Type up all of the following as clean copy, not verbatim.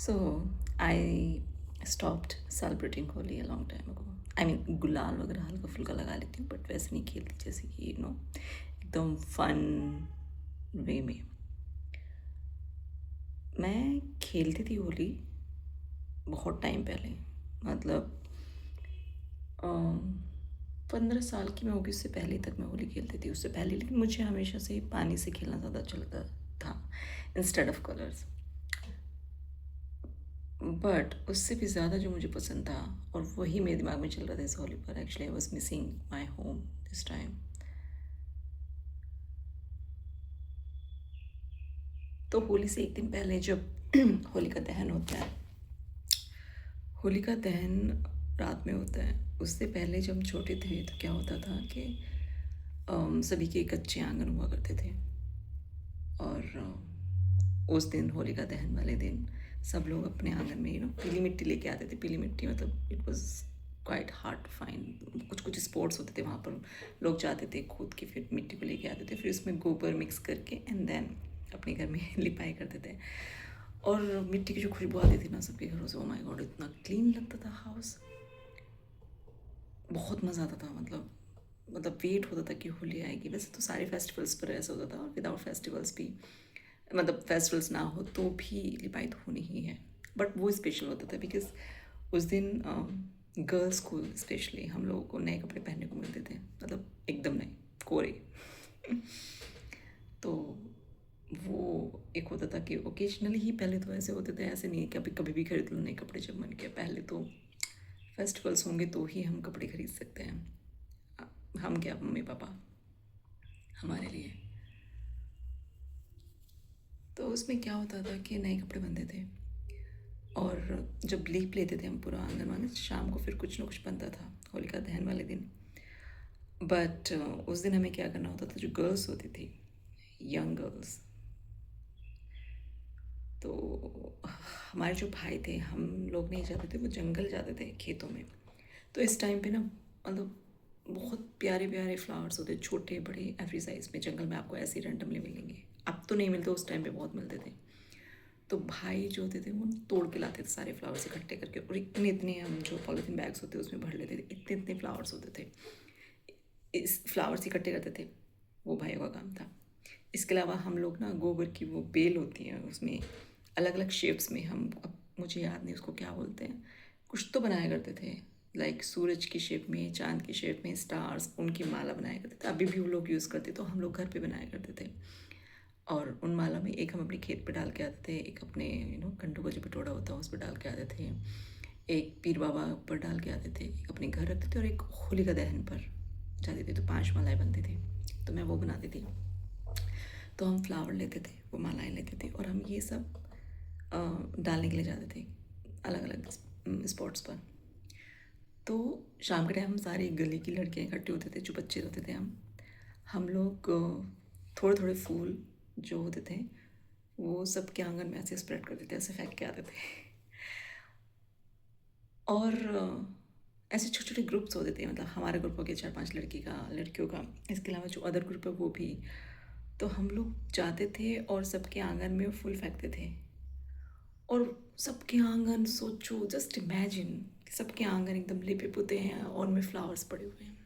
So I stopped celebrating Holi a long time ago. I mean गुलाल वगैरह हल्का फुल्का लगा लेती हूँ बट वैसे नहीं खेलती जैसे कि एकदम फन वे में। मैं खेलती थी होली बहुत टाइम पहले, मतलब 15 साल की मैं होगी, उससे पहले तक मैं होली खेलती थी। उससे पहले लेकिन मुझे हमेशा से पानी से खेलना ज़्यादा अच्छा लगता था इंस्टेड ऑफ कलर्स। बट उससे भी ज़्यादा जो मुझे पसंद था और वही मेरे दिमाग में चल रहा था इस होली पर, actually I was missing my home this time. तो होली से एक दिन पहले जब होली का दहन होता है, होली का दहन रात में होता है। उससे पहले जब हम छोटे थे तो क्या होता था कि सभी के कच्चे आंगन हुआ करते थे। और उस दिन होली का दहन वाले दिन सब लोग अपने आंगन में पीली मिट्टी लेके आते थे। पीली मिट्टी मतलब it was quite hard to find. कुछ कुछ स्पॉट्स होते थे वहाँ पर लोग जाते थे खुद के, फिर मिट्टी को लेके आते थे, फिर उसमें गोबर मिक्स करके एंड देन अपने घर में लिपाई करते थे। और मिट्टी की जो खुशबू आती थी ना सबके घरों से, ओ माय गॉड, इतना क्लीन लगता था हाउस। बहुत मज़ा आता था। मतलब वेट होता था कि होली आएगी। वैसे तो सारे फेस्टिवल्स पर ऐसा होता था, और विदाउट फेस्टिवल्स भी, मतलब फेस्टिवल्स ना हो तो भी लिपाई तो होनी ही है। बट वो स्पेशल होता था बिकॉज उस दिन गर्ल्स स्कूल स्पेशली हम लोगों को नए कपड़े पहनने को मिलते थे, मतलब एकदम नए कोरे। तो वो एक होता था कि ओकेजनली ही, पहले तो ऐसे होते थे, ऐसे नहीं कि अभी कभी भी खरीद लो नए कपड़े जब मन किया। पहले तो फेस्टिवल्स होंगे तो ही हम कपड़े खरीद सकते हैं। हम क्या, मम्मी पापा हमारे लिए। तो उसमें क्या होता था कि नए कपड़े बनते थे, और जब लीप लेते थे हम पूरा आंगन वांगन, शाम को फिर कुछ ना कुछ बनता था होलिका दहन वाले दिन। बट उस दिन हमें क्या करना होता था, जो गर्ल्स होती थी, यंग गर्ल्स, तो हमारे जो भाई थे, हम लोग नहीं जाते थे, वो जंगल जाते थे खेतों में। तो इस टाइम पे ना, मतलब बहुत प्यारे प्यारे फ्लावर्स होते, छोटे बड़े एवरी साइज़ में, जंगल में आपको ऐसे ही रैंडमली मिलेंगे। अब तो नहीं मिलते, उस टाइम पे बहुत मिलते थे। तो भाई जो होते थे वो तोड़ के लाते थे सारे फ्लावर्स इकट्ठे करके, और इतने इतने हम जो पॉलीथीन बैग्स होते उसमें भर लेते थे। इतने इतने फ्लावर्स होते थे, इस फ्लावर्स इकट्ठे करते थे, वो भाई का काम था। इसके अलावा हम लोग ना गोबर की वो बेल होती है, उसमें अलग अलग शेप्स में, हम अब मुझे याद नहीं उसको क्या बोलते हैं, कुछ तो बनाया करते थे, लाइक सूरज की शेप में, चांद की शेप में, स्टार्स, उनकी माला बनाया करते थे। अभी भी वो लोग यूज़ करते, तो हम लोग घर पे बनाया करते थे। और उन माला में एक हम अपने खेत पे डाल के आते थे, एक अपने कंडों का जो पिटोड़ा होता है उस पर डाल के आते थे, एक पीर बाबा पर डाल के आते थे, एक अपने घर रखते थे, और एक होलिका दहन पर जाते थे। तो 5 मालाएं बनती थी, तो मैं वो बनाती थी। तो हम फ्लावर लेते थे, वो मालाएं लेते थे, और हम ये सब डालने के लिए जाते थे अलग अलग स्पॉट्स पर। तो शाम के टाइम हम सारी गली की लड़कियाँ इकट्ठे होते थे, जो बच्चे होते थे, हम लोग थोड़े थोड़े फूल जो होते थे वो सबके आंगन में ऐसे स्प्रेड करते थे, ऐसे फेंक के आते थे। और ऐसे छोटे छोटे ग्रुप्स होते थे, मतलब हमारा ग्रुप हो गया 4-5 लड़की का, लड़कियों का, इसके अलावा जो अदर ग्रुप है वो भी। तो हम लोग जाते थे और सबके आंगन में फूल फेंकते थे। और सबके आंगन, सोचो, जस्ट इमेजिन, सबके आंगन एकदम लिपे पुते हैं और में फ्लावर्स पड़े हुए हैं।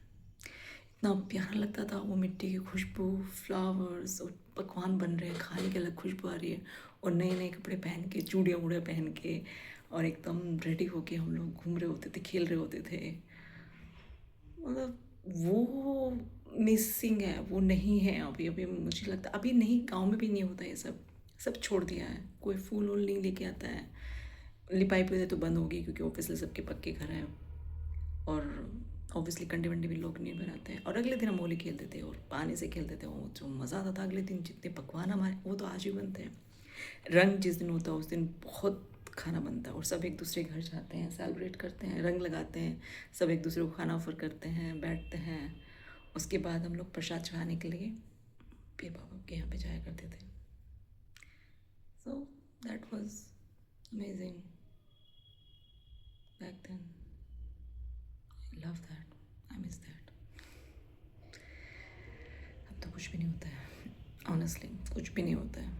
इतना प्यारा लगता था वो, मिट्टी की खुशबू, फ्लावर्स, और पकवान बन रहे हैं, खाने की अलग खुशबू आ रही है, और नए नए कपड़े पहन के, चूड़ियाँ वूड़ियाँ पहन के, और एकदम रेडी होके हम लोग घूम रहे होते थे, खेल रहे होते थे। मतलब वो मिसिंग है, वो नहीं है अभी। अभी मुझे लगता है अभी नहीं, गांव में भी नहीं होता ये सब, सब छोड़ दिया है। कोई फूल वूल नहीं लेके आता है। लिपाई पोते तो बंद होगी क्योंकि ऑब्वियसली सबके पक्के घर हैं, और ऑब्वियसली कंडे वंडे भी लोग नहीं बनाते हैं। और अगले दिन हम होली खेलते थे और पानी से खेलते थे, वो जो मज़ा आता था। अगले दिन जितने पकवान हमारे, वो तो आज भी बनते हैं। रंग जिस दिन होता है उस दिन बहुत खाना बनता है, और सब एक दूसरे के घर जाते हैं, सेलिब्रेट करते हैं, रंग लगाते हैं, सब एक दूसरे को खाना ऑफर करते हैं, बैठते हैं। उसके बाद हम लोग प्रसाद चढ़ाने के लिए पीर बाबा के यहाँ पे जाया करते थे। So that was amazing back then. I love that, I miss that. अब तो कुछ भी नहीं होता है, ऑनेस्टली कुछ भी नहीं होता है।